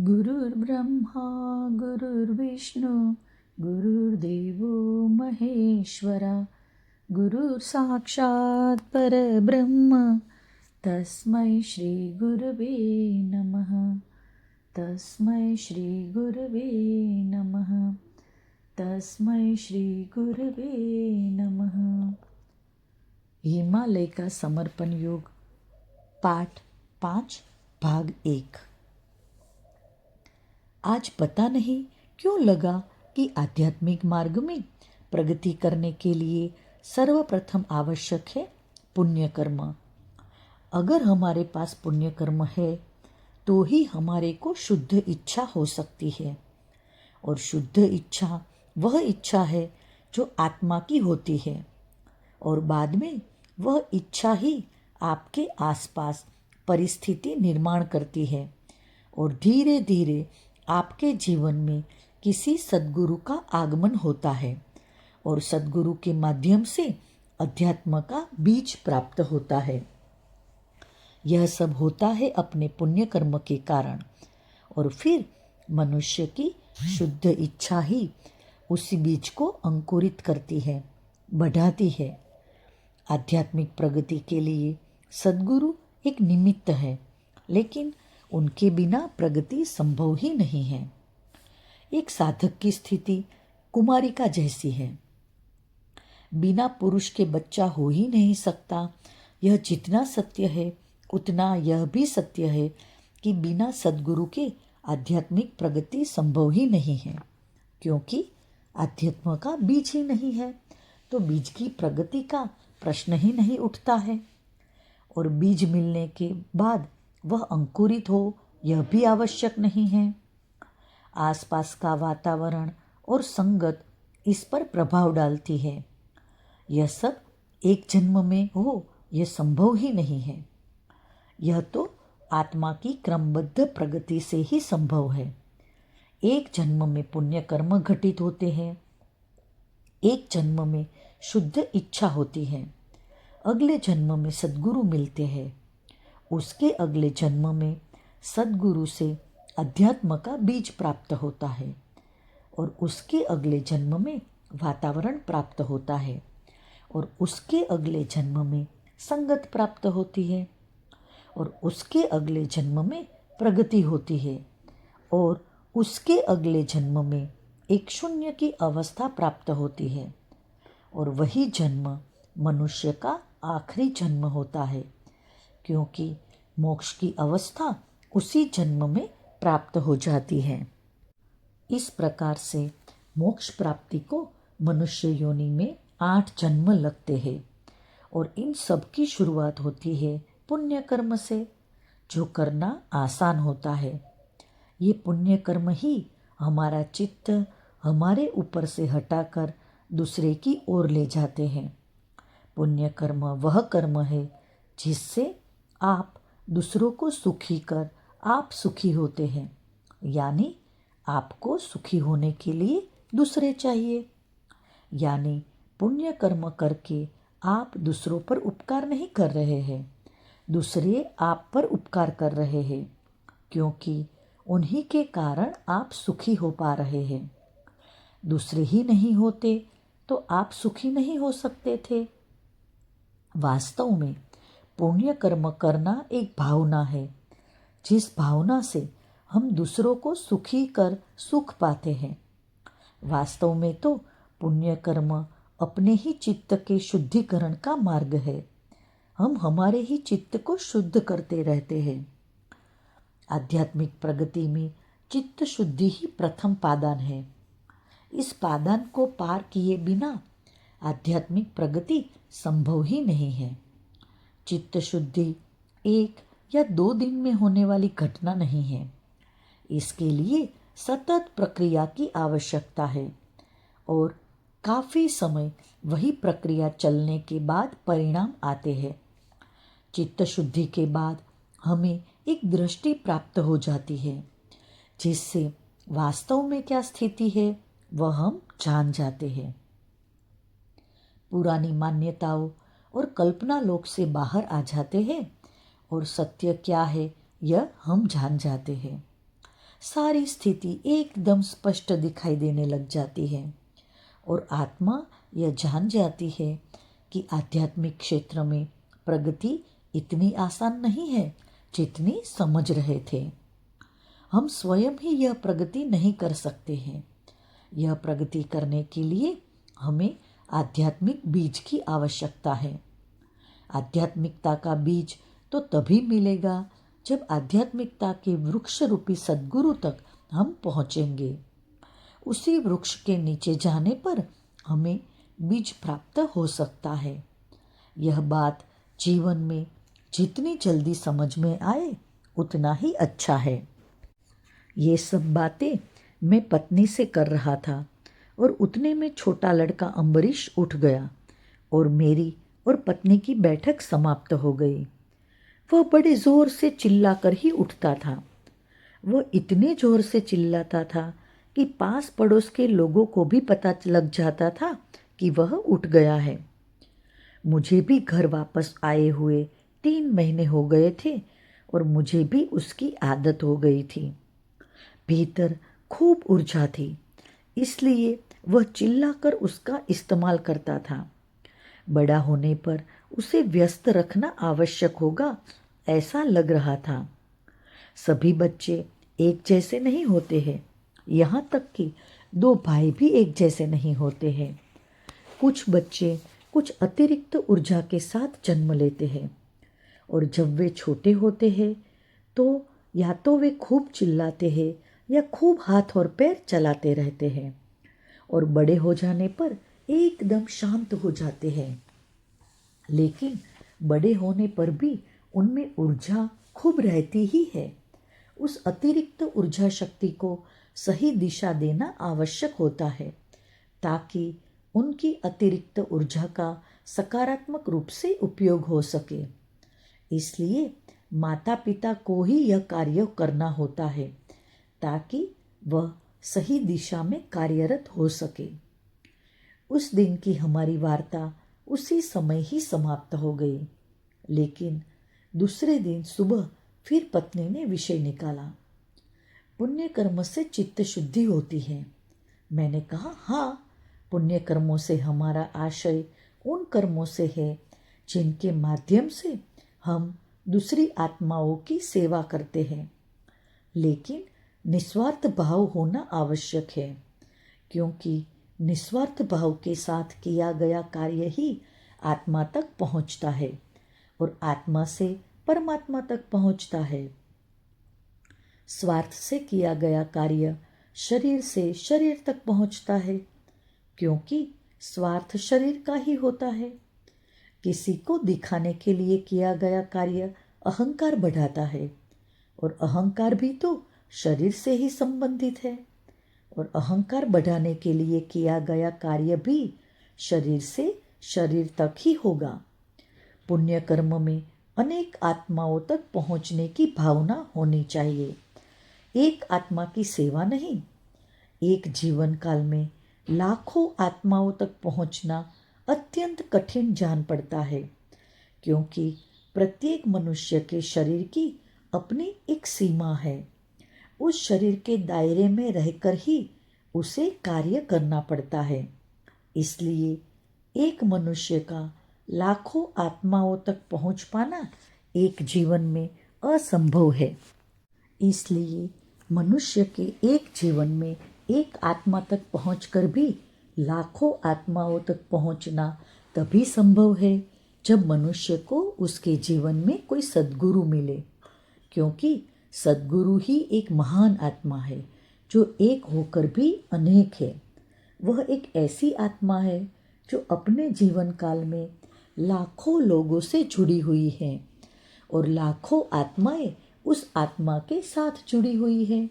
गुरुर्ब्रह्मा गुरुर्विष्णु गुरुर्देवो महेश्वरा गुरुर्साक्षात् परब्रह्म तस्मै श्री गुरवे नमः। तस्मै श्री गुरवे नमः। तस्मै श्री गुरवे नमः। हिमालय का समर्पण योग पाठ 5 भाग 1। आज पता नहीं क्यों लगा कि आध्यात्मिक मार्ग में प्रगति करने के लिए सर्वप्रथम आवश्यक है पुण्य कर्म। अगर हमारे पास पुण्य कर्म है तो ही हमारे को शुद्ध इच्छा हो सकती है, और शुद्ध इच्छा वह इच्छा है जो आत्मा की होती है, और बाद में वह इच्छा ही आपके आसपास परिस्थिति निर्माण करती है, और धीरे धीरे आपके जीवन में किसी सद्गुरु का आगमन होता है, और सद्गुरु के माध्यम से अध्यात्म का बीज प्राप्त होता है। यह सब होता है अपने पुण्य कर्म के कारण, और फिर मनुष्य की शुद्ध इच्छा ही उसी बीज को अंकुरित करती है, बढ़ाती है। आध्यात्मिक प्रगति के लिए सद्गुरु एक निमित्त है, लेकिन उनके बिना प्रगति संभव ही नहीं है। एक साधक की स्थिति कुमारिका जैसी है। बिना पुरुष के बच्चा हो ही नहीं सकता। यह जितना सत्य है उतना यह भी सत्य है कि बिना सद्गुरु के आध्यात्मिक प्रगति संभव ही नहीं है, क्योंकि आध्यात्म का बीज ही नहीं है तो बीज की प्रगति का प्रश्न ही नहीं उठता है। और बीज मिलने के बाद वह अंकुरित हो यह भी आवश्यक नहीं है। आसपास का वातावरण और संगत इस पर प्रभाव डालती है। यह सब एक जन्म में हो यह संभव ही नहीं है। यह तो आत्मा की क्रमबद्ध प्रगति से ही संभव है। एक जन्म में पुण्य कर्म घटित होते हैं, एक जन्म में शुद्ध इच्छा होती है, अगले जन्म में सद्गुरु मिलते हैं, उसके अगले जन्म में सद्गुरु से अध्यात्म का बीज प्राप्त होता है, और उसके अगले जन्म में वातावरण प्राप्त होता है, और उसके अगले जन्म में संगत प्राप्त होती है, और उसके अगले जन्म में प्रगति होती है, और उसके अगले जन्म में एक शून्य की अवस्था प्राप्त होती है, और वही जन्म मनुष्य का आखिरी जन्म होता है, क्योंकि मोक्ष की अवस्था उसी जन्म में प्राप्त हो जाती है। इस प्रकार से मोक्ष प्राप्ति को मनुष्य योनि में 8 जन्म लगते हैं, और इन सब की शुरुआत होती है पुण्य कर्म से, जो करना आसान होता है। ये पुण्य कर्म ही हमारा चित्त हमारे ऊपर से हटाकर दूसरे की ओर ले जाते हैं। पुण्य कर्म वह कर्म है जिससे आप दूसरों को सुखी कर आप सुखी होते हैं, यानी आपको सुखी होने के लिए दूसरे चाहिए। यानी पुण्य कर्म करके आप दूसरों पर उपकार नहीं कर रहे हैं, दूसरे आप पर उपकार कर रहे हैं, क्योंकि उन्हीं के कारण आप सुखी हो पा रहे हैं। दूसरे ही नहीं होते तो आप सुखी नहीं हो सकते थे। वास्तव में पुण्य कर्म करना एक भावना है, जिस भावना से हम दूसरों को सुखी कर सुख पाते हैं। वास्तव में तो पुण्य कर्म अपने ही चित्त के शुद्धिकरण का मार्ग है। हम हमारे ही चित्त को शुद्ध करते रहते हैं। आध्यात्मिक प्रगति में चित्त शुद्धि ही प्रथम पादान है। इस पादान को पार किए बिना आध्यात्मिक प्रगति संभव ही नहीं है। चित्त शुद्धि 1 या 2 दिन में होने वाली घटना नहीं है। इसके लिए सतत प्रक्रिया की आवश्यकता है, और काफ़ी समय वही प्रक्रिया चलने के बाद परिणाम आते हैं। चित्त शुद्धि के बाद हमें एक दृष्टि प्राप्त हो जाती है, जिससे वास्तव में क्या स्थिति है वह हम जान जाते हैं। पुरानी मान्यताओं और कल्पना लोक से बाहर आ जाते हैं, और सत्य क्या है यह हम जान जाते हैं। सारी स्थिति एकदम स्पष्ट दिखाई देने लग जाती है और आत्मा यह जान जाती है कि आध्यात्मिक क्षेत्र में प्रगति इतनी आसान नहीं है जितनी समझ रहे थे। हम स्वयं ही यह प्रगति नहीं कर सकते हैं। यह प्रगति करने के लिए हमें आध्यात्मिक बीज की आवश्यकता है। आध्यात्मिकता का बीज तो तभी मिलेगा जब आध्यात्मिकता के वृक्ष रूपी सद्गुरु तक हम पहुँचेंगे। उसी वृक्ष के नीचे जाने पर हमें बीज प्राप्त हो सकता है। यह बात जीवन में जितनी जल्दी समझ में आए उतना ही अच्छा है। ये सब बातें मैं पत्नी से कर रहा था और उतने में छोटा लड़का अम्बरीश उठ गया और मेरी और पत्नी की बैठक समाप्त हो गई। वह बड़े जोर से चिल्लाकर ही उठता था। वह इतने जोर से चिल्लाता था कि पास पड़ोस के लोगों को भी पता लग जाता था कि वह उठ गया है। मुझे भी घर वापस आए हुए 3 महीने हो गए थे और मुझे भी उसकी आदत हो गई थी। भीतर खूब ऊर्जा थी, इसलिए वह चिल्लाकर उसका इस्तेमाल करता था। बड़ा होने पर उसे व्यस्त रखना आवश्यक होगा, ऐसा लग रहा था। सभी बच्चे एक जैसे नहीं होते हैं, यहाँ तक कि 2 भाई भी एक जैसे नहीं होते हैं। कुछ बच्चे कुछ अतिरिक्त ऊर्जा के साथ जन्म लेते हैं और जब वे छोटे होते हैं तो या तो वे खूब चिल्लाते हैं या खूब हाथ और पैर चलाते रहते हैं और बड़े हो जाने पर एकदम शांत हो जाते हैं। लेकिन बड़े होने पर भी उनमें ऊर्जा खूब रहती ही है। उस अतिरिक्त ऊर्जा शक्ति को सही दिशा देना आवश्यक होता है ताकि उनकी अतिरिक्त ऊर्जा का सकारात्मक रूप से उपयोग हो सके। इसलिए माता पिता को ही यह कार्य करना होता है ताकि वह सही दिशा में कार्यरत हो सके। उस दिन की हमारी वार्ता उसी समय ही समाप्त हो गई, लेकिन दूसरे दिन सुबह फिर पत्नी ने विषय निकाला। पुण्य कर्म से चित्त शुद्धि होती है। मैंने कहा, हाँ, पुण्य कर्मों से हमारा आशय उन कर्मों से है जिनके माध्यम से हम दूसरी आत्माओं की सेवा करते हैं। लेकिन निस्वार्थ भाव होना आवश्यक है, क्योंकि निस्वार्थ भाव के साथ किया गया कार्य ही आत्मा तक पहुंचता है और आत्मा से परमात्मा तक पहुंचता है। स्वार्थ से किया गया कार्य शरीर से शरीर तक पहुंचता है, क्योंकि स्वार्थ शरीर का ही होता है। किसी को दिखाने के लिए किया गया कार्य अहंकार बढ़ाता है और अहंकार भी तो शरीर से ही संबंधित है और अहंकार बढ़ाने के लिए किया गया कार्य भी शरीर से शरीर तक ही होगा। पुण्य कर्म में अनेक आत्माओं तक पहुंचने की भावना होनी चाहिए। एक आत्मा की सेवा नहीं, एक जीवन काल में लाखों आत्माओं तक पहुंचना अत्यंत कठिन जान पड़ता है, क्योंकि प्रत्येक मनुष्य के शरीर की अपनी एक सीमा है। उस शरीर के दायरे में रहकर ही उसे कार्य करना पड़ता है। इसलिए एक मनुष्य का लाखों आत्माओं तक पहुंच पाना एक जीवन में असंभव है। इसलिए मनुष्य के एक जीवन में एक आत्मा तक पहुंचकर भी लाखों आत्माओं तक पहुंचना तभी संभव है जब मनुष्य को उसके जीवन में कोई सद्गुरु मिले, क्योंकि सद्गुरु ही एक महान आत्मा है जो एक होकर भी अनेक है। वह एक ऐसी आत्मा है जो अपने जीवन काल में लाखों लोगों से जुड़ी हुई है और लाखों आत्माएं उस आत्मा के साथ जुड़ी हुई है।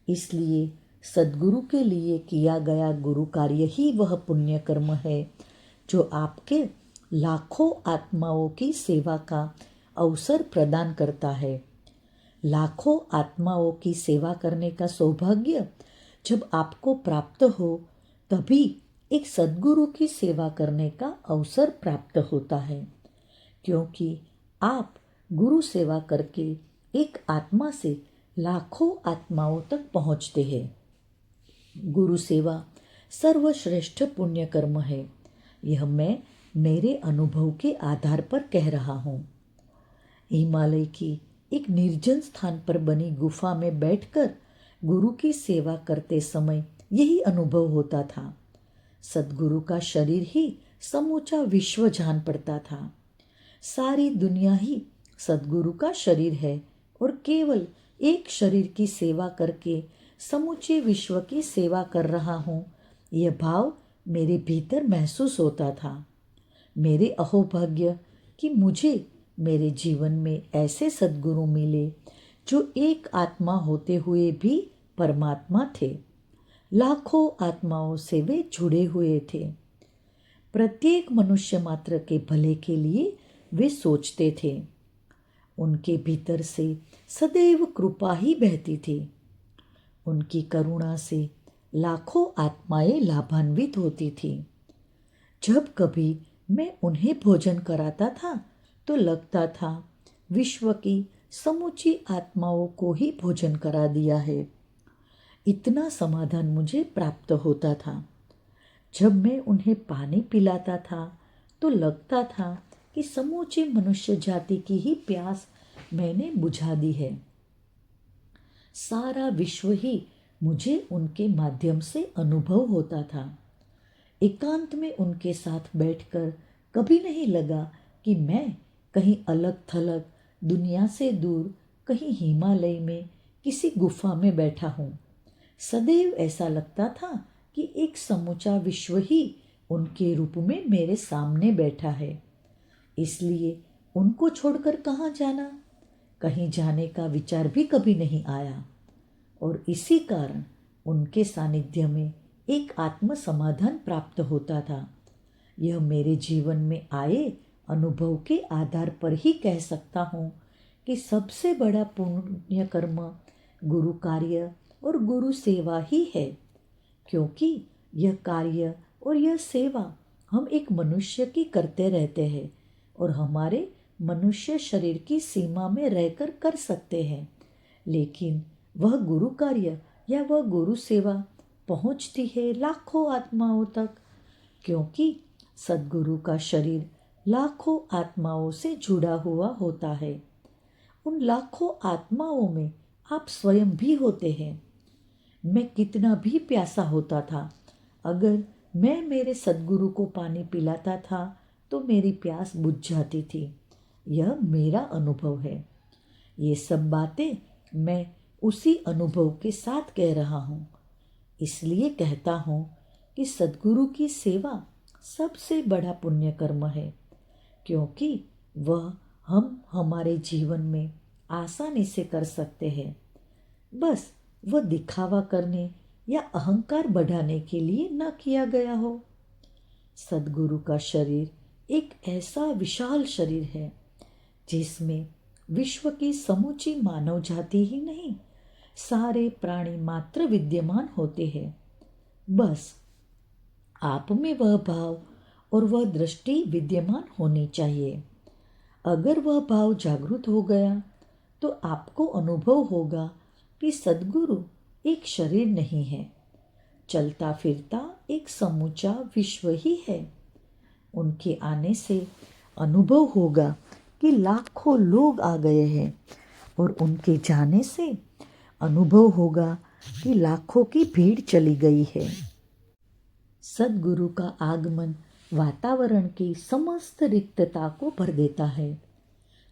इसलिए सद्गुरु के लिए किया गया गुरु कार्य ही वह पुण्य कर्म है जो आपके लाखों आत्माओं की सेवा का अवसर प्रदान करता है। लाखों आत्माओं की सेवा करने का सौभाग्य जब आपको प्राप्त हो, तभी एक सद्गुरु की सेवा करने का अवसर प्राप्त होता है, क्योंकि आप गुरु सेवा करके एक आत्मा से लाखों आत्माओं तक पहुँचते हैं। गुरु सेवा सर्वश्रेष्ठ पुण्य कर्म है। यह मैं मेरे अनुभव के आधार पर कह रहा हूँ। हिमालय की एक निर्जन स्थान पर बनी गुफा में बैठकर गुरु की सेवा करते समय यही अनुभव होता था। सद्गुरु का शरीर ही समूचा विश्व जान पड़ता था। सारी दुनिया ही सद्गुरु का शरीर है और केवल एक शरीर की सेवा करके समूचे विश्व की सेवा कर रहा हूँ, यह भाव मेरे भीतर महसूस होता था। मेरे अहोभाग्य कि मुझे मेरे जीवन में ऐसे सद्गुरु मिले जो एक आत्मा होते हुए भी परमात्मा थे। लाखों आत्माओं से वे जुड़े हुए थे। प्रत्येक मनुष्य मात्र के भले के लिए वे सोचते थे। उनके भीतर से सदैव कृपा ही बहती थी। उनकी करुणा से लाखों आत्माएं लाभान्वित होती थी। जब कभी मैं उन्हें भोजन कराता था तो लगता था विश्व की समूची आत्माओं को ही भोजन करा दिया है। इतना समाधान मुझे प्राप्त होता था। जब मैं उन्हें पानी पिलाता था तो लगता था कि समूची मनुष्य जाति की ही प्यास मैंने बुझा दी है। सारा विश्व ही मुझे उनके माध्यम से अनुभव होता था। एकांत में उनके साथ बैठकर कभी नहीं लगा कि मैं कहीं अलग थलग दुनिया से दूर कहीं हिमालय में किसी गुफा में बैठा हूँ। सदैव ऐसा लगता था कि एक समूचा विश्व ही उनके रूप में मेरे सामने बैठा है। इसलिए उनको छोड़कर कहाँ जाना, कहीं जाने का विचार भी कभी नहीं आया। और इसी कारण उनके सानिध्य में एक आत्म समाधान प्राप्त होता था। यह मेरे जीवन में आए अनुभव के आधार पर ही कह सकता हूँ कि सबसे बड़ा पुण्य कर्म गुरु कार्य और गुरु सेवा ही है, क्योंकि यह कार्य और यह सेवा हम एक मनुष्य की करते रहते हैं और हमारे मनुष्य शरीर की सीमा में रहकर कर सकते हैं, लेकिन वह गुरु कार्य या वह गुरु सेवा पहुँचती है लाखों आत्माओं तक, क्योंकि सद्गुरु का शरीर लाखों आत्माओं से जुड़ा हुआ होता है। उन लाखों आत्माओं में आप स्वयं भी होते हैं। मैं कितना भी प्यासा होता था, अगर मैं मेरे सद्गुरु को पानी पिलाता था तो मेरी प्यास बुझ जाती थी। यह मेरा अनुभव है। ये सब बातें मैं उसी अनुभव के साथ कह रहा हूँ। इसलिए कहता हूँ कि सद्गुरु की सेवा सबसे बड़ा पुण्य कर्म है, क्योंकि वह हम हमारे जीवन में आसानी से कर सकते हैं। बस वह दिखावा करने या अहंकार बढ़ाने के लिए न किया गया हो। सद्गुरु का शरीर एक ऐसा विशाल शरीर है जिसमें विश्व की समूची मानव जाति ही नहीं, सारे प्राणी मात्र विद्यमान होते हैं। बस आप में वह भाव और वह दृष्टि विद्यमान होनी चाहिए। अगर वह भाव जागृत हो गया तो आपको अनुभव होगा कि सद्गुरु एक शरीर नहीं है, चलता फिरता एक समूचा विश्व ही है। उनके आने से अनुभव होगा कि लाखों लोग आ गए हैं और उनके जाने से अनुभव होगा कि लाखों की भीड़ चली गई है। सद्गुरु का आगमन वातावरण की समस्त रिक्तता को भर देता है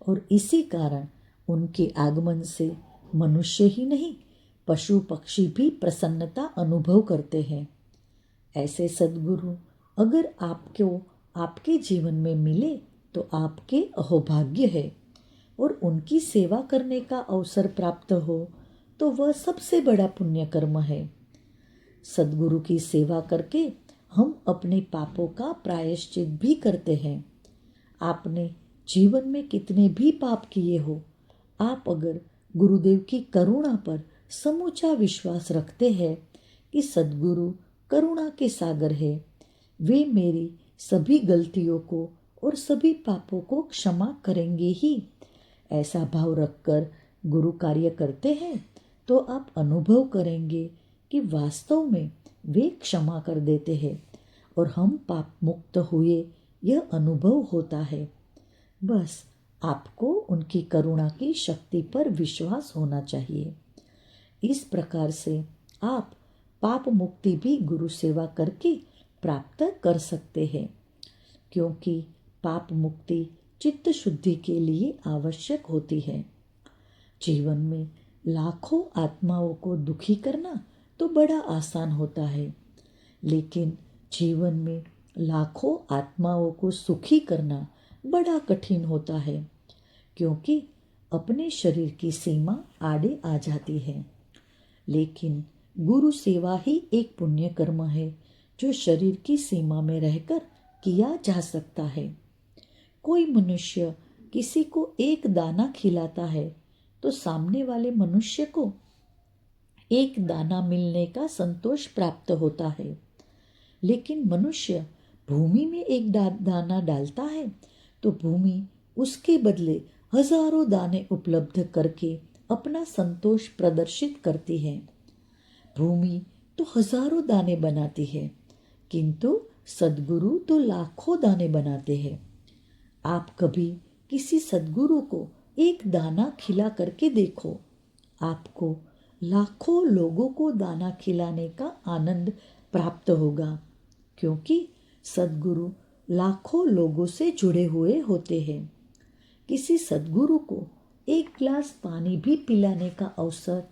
और इसी कारण उनके आगमन से मनुष्य ही नहीं, पशु पक्षी भी प्रसन्नता अनुभव करते हैं। ऐसे सद्गुरु अगर आपको आपके जीवन में मिले तो आपके अहोभाग्य है, और उनकी सेवा करने का अवसर प्राप्त हो तो वह सबसे बड़ा पुण्य कर्म है। सद्गुरु की सेवा करके हम अपने पापों का प्रायश्चित भी करते हैं। आपने जीवन में कितने भी पाप किए हो, आप अगर गुरुदेव की करुणा पर समूचा विश्वास रखते हैं कि सद्गुरु करुणा के सागर है, वे मेरी सभी गलतियों को और सभी पापों को क्षमा करेंगे ही, ऐसा भाव रखकर गुरु कार्य करते हैं तो आप अनुभव करेंगे कि वास्तव में वे क्षमा कर देते हैं और हम पाप मुक्त हुए, यह अनुभव होता है। बस आपको उनकी करुणा की शक्ति पर विश्वास होना चाहिए। इस प्रकार से आप पाप मुक्ति भी गुरु सेवा करके प्राप्त कर सकते हैं, क्योंकि पाप मुक्ति चित्त शुद्धि के लिए आवश्यक होती है। जीवन में लाखों आत्माओं को दुखी करना तो बड़ा आसान होता है, लेकिन जीवन में लाखों आत्माओं को सुखी करना बड़ा कठिन होता है, क्योंकि अपने शरीर की सीमा आड़े आ जाती है। लेकिन गुरु सेवा ही एक पुण्य कर्म है जो शरीर की सीमा में रहकर किया जा सकता है। कोई मनुष्य किसी को एक दाना खिलाता है तो सामने वाले मनुष्य को एक दाना मिलने का संतोष प्राप्त होता है। लेकिन मनुष्य भूमि में एक दाना डालता है तो भूमि उसके बदले हजारों दाने उपलब्ध करके अपना संतोष प्रदर्शित करती है। भूमि तो हजारों दाने बनाती है, किंतु सद्गुरु तो लाखों दाने बनाते हैं। आप कभी किसी सद्गुरु को एक दाना खिला करके देखो, आपको लाखों लोगों को दाना खिलाने का आनंद प्राप्त होगा, क्योंकि सद्गुरु लाखों लोगों से जुड़े हुए होते हैं। किसी सद्गुरु को एक गिलास पानी भी पिलाने का अवसर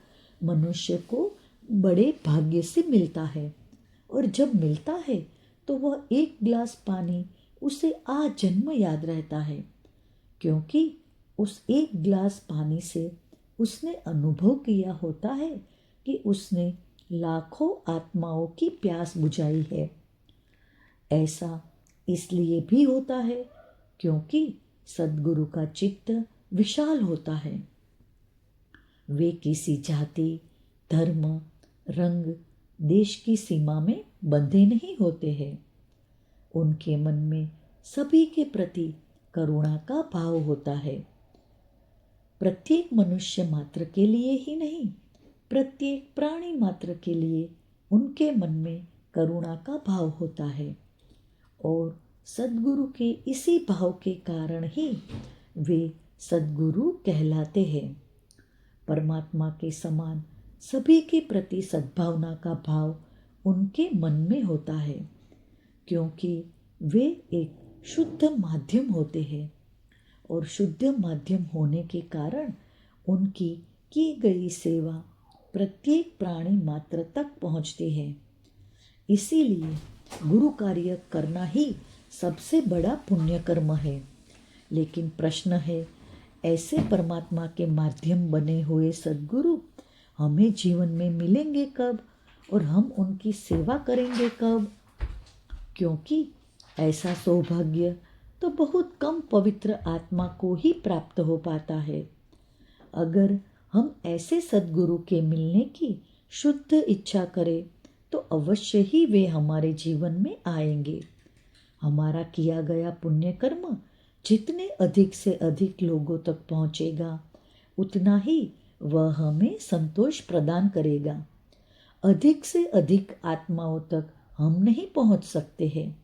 मनुष्य को बड़े भाग्य से मिलता है, और जब मिलता है तो वह एक गिलास पानी उसे आजन्म याद रहता है, क्योंकि उस एक गिलास पानी से उसने अनुभव किया होता है कि उसने लाखों आत्माओं की प्यास बुझाई है। ऐसा इसलिए भी होता है क्योंकि सद्गुरु का चित्त विशाल होता है। वे किसी जाति, धर्म, रंग, देश की सीमा में बंधे नहीं होते हैं। उनके मन में सभी के प्रति करुणा का भाव होता है। प्रत्येक मनुष्य मात्र के लिए ही नहीं, प्रत्येक प्राणी मात्र के लिए उनके मन में करुणा का भाव होता है, और सद्गुरु के इसी भाव के कारण ही वे सद्गुरु कहलाते हैं। परमात्मा के समान सभी के प्रति सद्भावना का भाव उनके मन में होता है, क्योंकि वे एक शुद्ध माध्यम होते हैं, और शुद्ध माध्यम होने के कारण उनकी की गई सेवा प्रत्येक प्राणी मात्र तक पहुँचती है। इसीलिए गुरु कार्य करना ही सबसे बड़ा पुण्य कर्म है। लेकिन प्रश्न है, ऐसे परमात्मा के माध्यम बने हुए सद्गुरु हमें जीवन में मिलेंगे कब, और हम उनकी सेवा करेंगे कब? क्योंकि ऐसा सौभाग्य तो बहुत कम पवित्र आत्मा को ही प्राप्त हो पाता है। अगर हम ऐसे सद्गुरु के मिलने की शुद्ध इच्छा करें तो अवश्य ही वे हमारे जीवन में आएंगे। हमारा किया गया पुण्य कर्म जितने अधिक से अधिक लोगों तक पहुंचेगा, उतना ही वह हमें संतोष प्रदान करेगा। अधिक से अधिक आत्माओं तक हम नहीं पहुंच सकते हैं,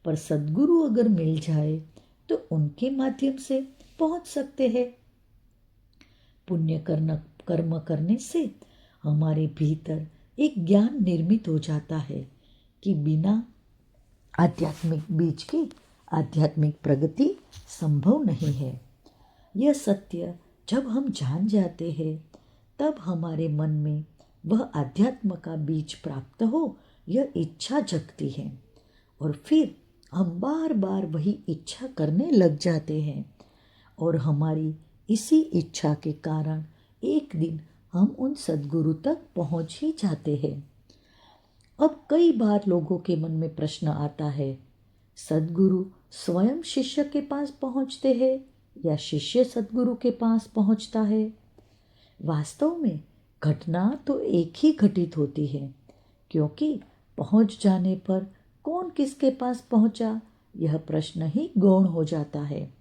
पर सद्गुरु अगर मिल जाए तो उनके माध्यम से पहुंच सकते हैं। पुण्य कर्म करने से हमारे भीतर एक ज्ञान निर्मित हो जाता है कि बिना आध्यात्मिक बीज के आध्यात्मिक प्रगति संभव नहीं है। यह सत्य जब हम जान जाते हैं, तब हमारे मन में वह आध्यात्म का बीज प्राप्त हो, यह इच्छा जगती है, और फिर हम बार बार वही इच्छा करने लग जाते हैं, और हमारी इसी इच्छा के कारण एक दिन हम उन सद्गुरु तक पहुंच ही जाते हैं। अब कई बार लोगों के मन में प्रश्न आता है, सद्गुरु स्वयं शिष्य के पास पहुंचते हैं या शिष्य सद्गुरु के पास पहुंचता है? वास्तव में घटना तो एक ही घटित होती है, क्योंकि पहुंच जाने पर कौन किसके पास पहुंचा, यह प्रश्न ही गौण हो जाता है।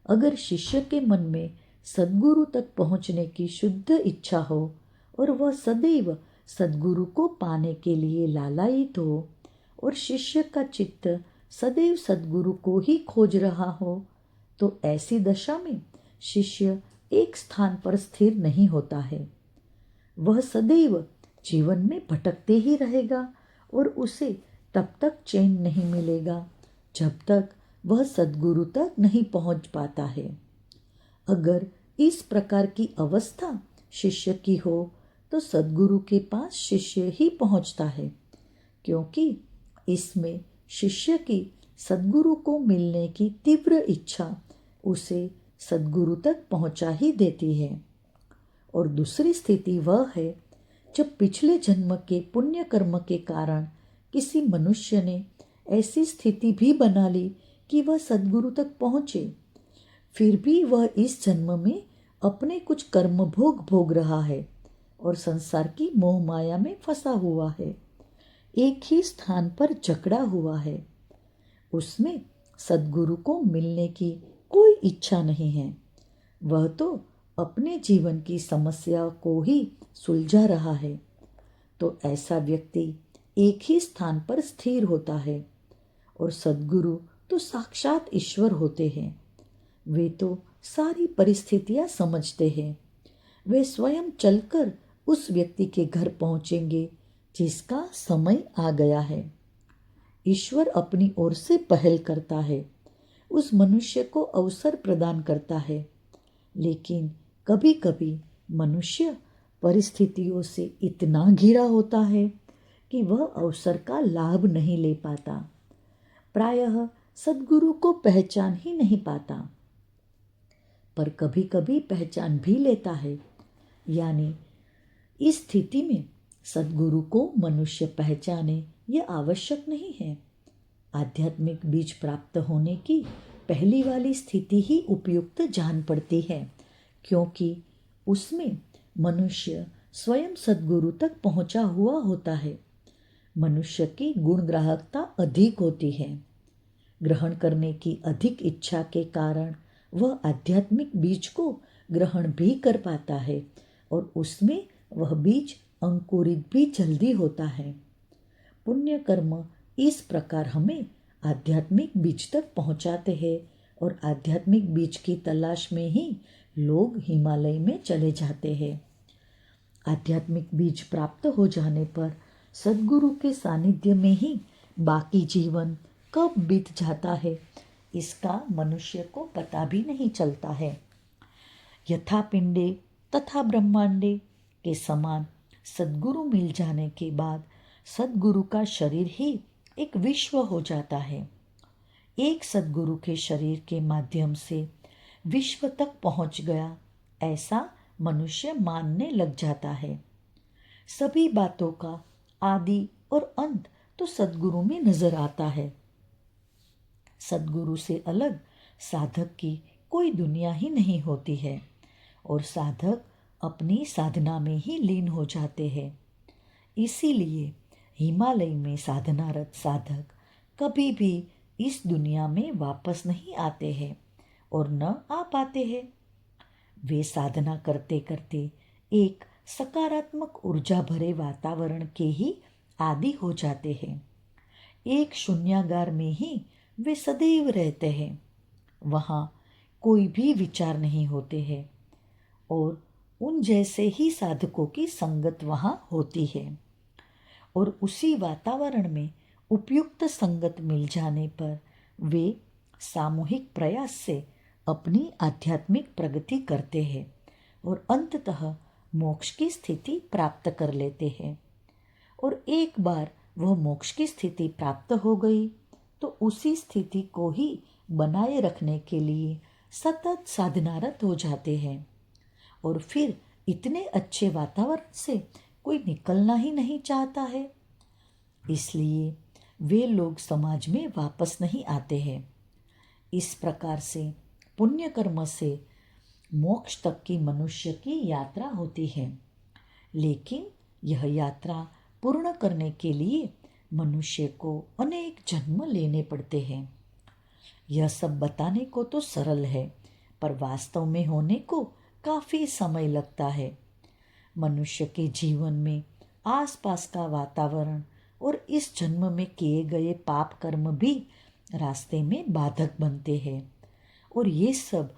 अगर शिष्य के मन में सद्गुरु तक पहुँचने की शुद्ध इच्छा हो और वह सदैव सद्गुरु को पाने के लिए लालायित हो और शिष्य का चित्त सदैव सद्गुरु को ही खोज रहा हो, तो ऐसी दशा में शिष्य एक स्थान पर स्थिर नहीं होता है। वह सदैव जीवन में भटकते ही रहेगा और उसे तब तक चैन नहीं मिलेगा जब तक वह सद्गुरु तक नहीं पहुंच पाता है। अगर इस प्रकार की अवस्था शिष्य की हो तो सद्गुरु के पास शिष्य ही पहुंचता है, क्योंकि इसमें शिष्य की सद्गुरु को मिलने की तीव्र इच्छा उसे सद्गुरु तक पहुंचा ही देती है। और दूसरी स्थिति वह है जब पिछले जन्म के पुण्य कर्म के कारण किसी मनुष्य ने ऐसी स्थिति भी बना ली कि वह सद्गुरु तक पहुँचे, फिर भी वह इस जन्म में अपने कुछ कर्म भोग रहा है और संसार की मोह माया में फंसा हुआ है, एक ही स्थान पर जकड़ा हुआ है। उसमें सद्गुरु को मिलने की कोई इच्छा नहीं है, वह तो अपने जीवन की समस्या को ही सुलझा रहा है। तो ऐसा व्यक्ति एक ही स्थान पर स्थिर होता है और सद्गुरु तो साक्षात ईश्वर होते हैं। वे तो सारी परिस्थितियां समझते हैं। वे स्वयं चलकर उस व्यक्ति के घर पहुंचेंगे जिसका समय आ गया है। ईश्वर अपनी ओर से पहल करता है, उस मनुष्य को अवसर प्रदान करता है, लेकिन कभी कभी मनुष्य परिस्थितियों से इतना घिरा होता है कि वह अवसर का लाभ नहीं ले पाता, प्रायः सद्गुरु को पहचान ही नहीं पाता। पर कभी कभी पहचान भी लेता है, यानी इस स्थिति में सद्गुरु को मनुष्य पहचाने यह आवश्यक नहीं है। आध्यात्मिक बीज प्राप्त होने की पहली वाली स्थिति ही उपयुक्त जान पड़ती है, क्योंकि उसमें मनुष्य स्वयं सद्गुरु तक पहुंचा हुआ होता है। मनुष्य की गुण ग्राहकता अधिक होती है। ग्रहण करने की अधिक इच्छा के कारण वह आध्यात्मिक बीज को ग्रहण भी कर पाता है और उसमें वह बीज अंकुरित भी जल्दी होता है। पुण्य कर्म इस प्रकार हमें आध्यात्मिक बीज तक पहुंचाते हैं और आध्यात्मिक बीज की तलाश में ही लोग हिमालय में चले जाते हैं। आध्यात्मिक बीज प्राप्त हो जाने पर सद्गुरु के सानिध्य में ही बाकी जीवन कब बीत जाता है इसका मनुष्य को पता भी नहीं चलता है। यथा पिंडे तथा ब्रह्मांडे के समान सद्गुरु मिल जाने के बाद सद्गुरु का शरीर ही एक विश्व हो जाता है। एक सद्गुरु के शरीर के माध्यम से विश्व तक पहुंच गया, ऐसा मनुष्य मानने लग जाता है। सभी बातों का आदि और अंत तो सद्गुरु में नजर आता है। सद्गुरु से अलग साधक की कोई दुनिया ही नहीं होती है और साधक अपनी साधना में ही लीन हो जाते हैं। इसीलिए हिमालय में साधनारत साधक कभी भी इस दुनिया में वापस नहीं आते हैं और न आ पाते हैं। वे साधना करते करते एक सकारात्मक ऊर्जा भरे वातावरण के ही आदी हो जाते हैं। एक शून्यागार में ही वे सदैव रहते हैं। वहाँ कोई भी विचार नहीं होते हैं और उन जैसे ही साधकों की संगत वहाँ होती है। और उसी वातावरण में उपयुक्त संगत मिल जाने पर वे सामूहिक प्रयास से अपनी आध्यात्मिक प्रगति करते हैं और अंततः मोक्ष की स्थिति प्राप्त कर लेते हैं। और एक बार वह मोक्ष की स्थिति प्राप्त हो गई तो उसी स्थिति को ही बनाए रखने के लिए सतत साधनारत हो जाते हैं और फिर इतने अच्छे वातावरण से कोई निकलना ही नहीं चाहता है। इसलिए वे लोग समाज में वापस नहीं आते हैं। इस प्रकार से पुण्य कर्म से मोक्ष तक की मनुष्य की यात्रा होती है, लेकिन यह यात्रा पूर्ण करने के लिए मनुष्य को अनेक जन्म लेने पड़ते हैं। यह सब बताने को तो सरल है, पर वास्तव में होने को काफ़ी समय लगता है। मनुष्य के जीवन में आसपास का वातावरण और इस जन्म में किए गए पाप कर्म भी रास्ते में बाधक बनते हैं और ये सब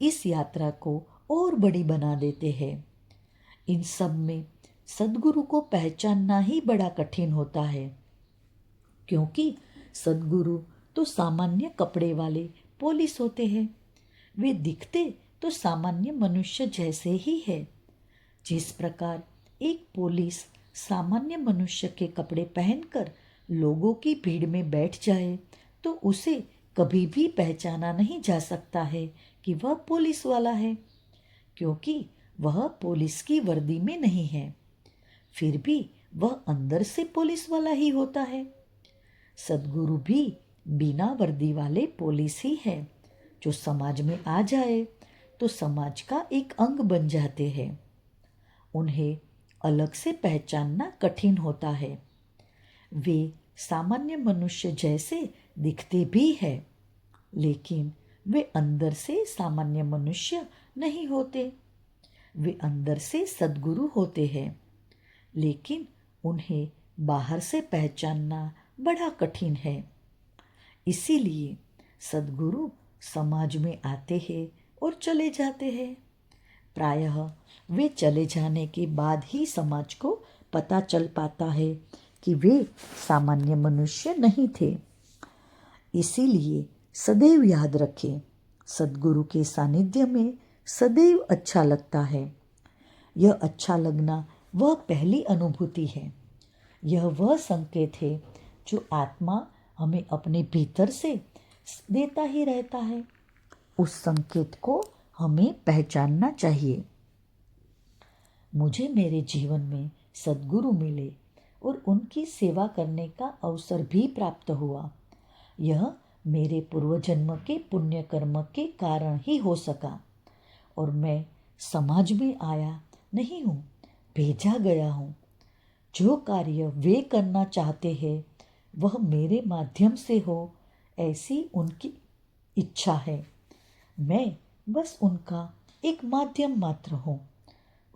इस यात्रा को और बड़ी बना देते हैं। इन सब में सद्गुरु को पहचानना ही बड़ा कठिन होता है, क्योंकि सद्गुरु तो सामान्य कपड़े वाले पुलिस होते हैं। वे दिखते तो सामान्य मनुष्य जैसे ही है। जिस प्रकार एक पुलिस सामान्य मनुष्य के कपड़े पहनकर लोगों की भीड़ में बैठ जाए तो उसे कभी भी पहचाना नहीं जा सकता है कि वह पुलिस वाला है, क्योंकि वह पुलिस की वर्दी में नहीं है। फिर भी वह अंदर से पुलिस वाला ही होता है। सद्गुरु भी बिना वर्दी वाले पुलिस ही है, जो समाज में आ जाए तो समाज का एक अंग बन जाते हैं। उन्हें अलग से पहचानना कठिन होता है। वे सामान्य मनुष्य जैसे दिखते भी हैं, लेकिन वे अंदर से सामान्य मनुष्य नहीं होते। वे अंदर से सद्गुरु होते हैं, लेकिन उन्हें बाहर से पहचानना बड़ा कठिन है। इसीलिए सद्गुरु समाज में आते हैं और चले जाते हैं। प्रायः वे चले जाने के बाद ही समाज को पता चल पाता है कि वे सामान्य मनुष्य नहीं थे। इसीलिए सदैव याद रखें, सद्गुरु के सानिध्य में सदैव अच्छा लगता है। यह अच्छा लगना वह पहली अनुभूति है। यह वह संकेत है जो आत्मा हमें अपने भीतर से देता ही रहता है। उस संकेत को हमें पहचानना चाहिए। मुझे मेरे जीवन में सद्गुरु मिले और उनकी सेवा करने का अवसर भी प्राप्त हुआ। यह मेरे पूर्वजन्म के पुण्य कर्म के कारण ही हो सका और मैं समाज में आया नहीं हूँ, भेजा गया हूँ। जो कार्य वे करना चाहते हैं वह मेरे माध्यम से हो, ऐसी उनकी इच्छा है। मैं बस उनका एक माध्यम मात्र हूँ।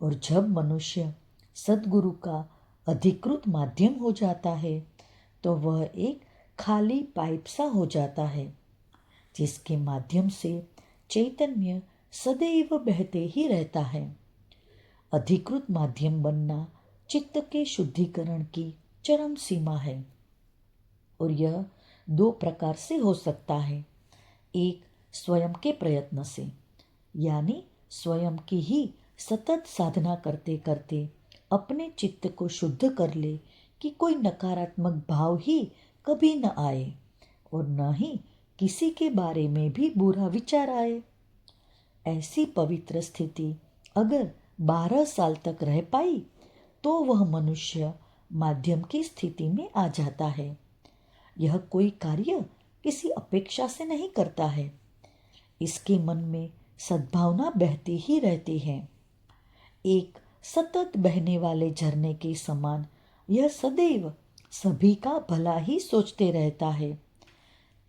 और जब मनुष्य सद्गुरु का अधिकृत माध्यम हो जाता है तो वह एक खाली पाइप सा हो जाता है, जिसके माध्यम से चैतन्य सदैव बहते ही रहता है। अधिकृत माध्यम बनना चित्त के शुद्धिकरण की चरम सीमा है और यह दो प्रकार से हो सकता है। एक स्वयं के प्रयत्न से, यानी स्वयं की ही सतत साधना करते करते अपने चित्त को शुद्ध कर ले कि कोई नकारात्मक भाव ही कभी न आए और न ही किसी के बारे में भी बुरा विचार आए। ऐसी पवित्र स्थिति अगर 12 साल तक रह पाई तो वह मनुष्य माध्यम की स्थिति में आ जाता है। यह कोई कार्य किसी अपेक्षा से नहीं करता है। इसके मन में सद्भावना बहती ही रहती है। एक सतत बहने वाले झरने के समान यह सदैव सभी का भला ही सोचते रहता है।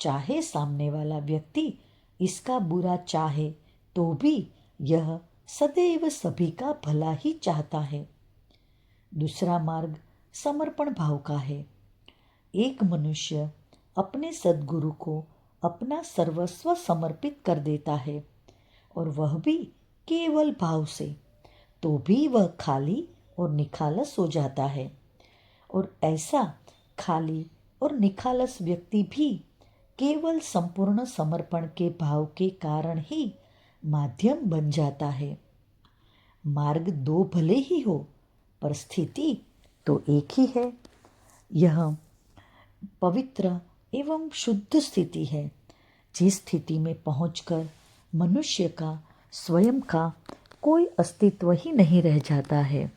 चाहे सामने वाला व्यक्ति इसका बुरा चाहे तो भी यह सदैव सभी का भला ही चाहता है। दूसरा मार्ग समर्पण भाव का है। एक मनुष्य अपने सद्गुरु को अपना सर्वस्व समर्पित कर देता है और वह भी केवल भाव से, तो भी वह खाली और निखालस हो जाता है। और ऐसा खाली और निखालस व्यक्ति भी केवल संपूर्ण समर्पण के भाव के कारण ही माध्यम बन जाता है। मार्ग दो भले ही हो, पर स्थिति तो एक ही है। यह पवित्र एवं शुद्ध स्थिति है, जिस स्थिति में पहुंचकर मनुष्य का स्वयं का कोई अस्तित्व ही नहीं रह जाता है।